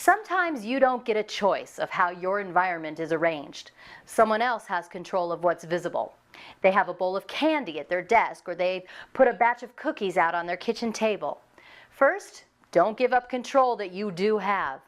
Sometimes you don't get a choice of how your environment is arranged. Someone else has control of what's visible. They have a bowl of candy at their desk, or they've put a batch of cookies out on their kitchen table. First, don't give up control that you do have.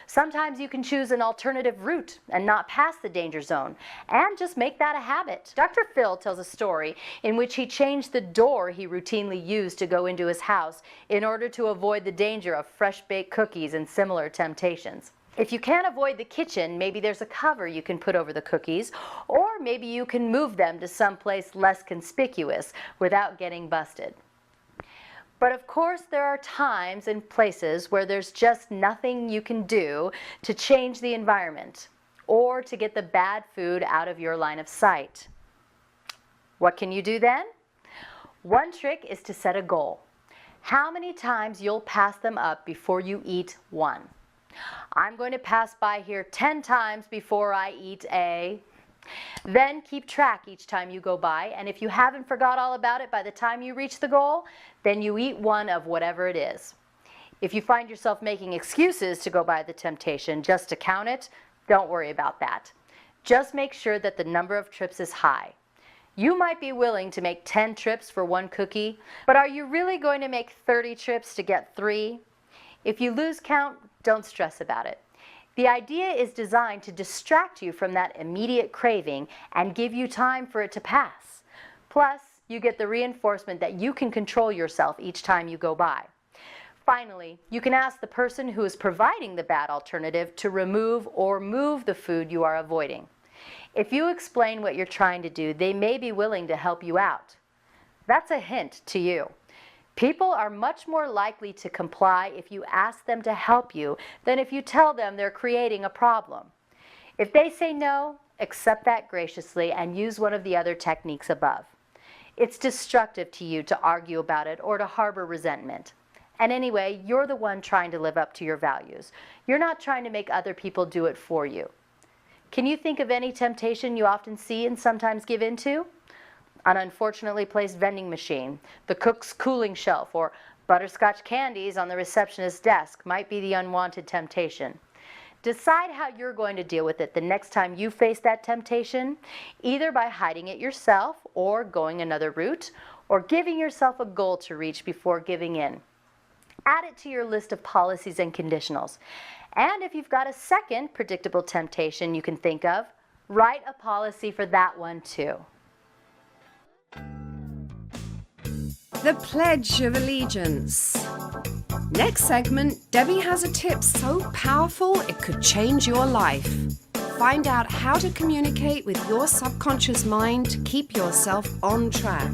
Sometimes you can choose an alternative route and not pass the danger zone, and just make that a habit. Dr. Phil tells a story in which he changed the door he routinely used to go into his house in order to avoid the danger of fresh-baked cookies and similar temptations. If you can't avoid the kitchen, maybe there's a cover you can put over the cookies, or maybe you can move them to someplace less conspicuous without getting busted. But of course, there are times and places where there's just nothing you can do to change the environment or to get the bad food out of your line of sight. What can you do then? One trick is to set a goal. How many times you'll pass them up before you eat one. I'm going to pass by here 10 times before I eat a... Then keep track each time you go by, and if you haven't forgot all about it by the time you reach the goal, then you eat one of whatever it is. If you find yourself making excuses to go by the temptation just to count it, don't worry about that. Just make sure that the number of trips is high. You might be willing to make 10 trips for one cookie, but are you really going to make 30 trips to get 3? If you lose count, don't stress about it. The idea is designed to distract you from that immediate craving and give you time for it to pass. Plus, you get the reinforcement that you can control yourself each time you go by. Finally, you can ask the person who is providing the bad alternative to remove or move the food you are avoiding. If you explain what you're trying to do, they may be willing to help you out. That's a hint to you. People are much more likely to comply if you ask them to help you than if you tell them they're creating a problem. If they say no, accept that graciously and use one of the other techniques above. It's destructive to you to argue about it or to harbor resentment. And anyway, you're the one trying to live up to your values. You're not trying to make other people do it for you. Can you think of any temptation you often see and sometimes give in to? An unfortunately placed vending machine, the cook's cooling shelf, or butterscotch candies on the receptionist's desk might be the unwanted temptation. Decide how you're going to deal with it the next time you face that temptation, either by hiding it yourself or going another route, or giving yourself a goal to reach before giving in. Add it to your list of policies and conditionals. And if you've got a second predictable temptation you can think of, write a policy for that one too. The Pledge of Allegiance. Next segment, Debbie has a tip so powerful it could change your life. Find out how to communicate with your subconscious mind to keep yourself on track.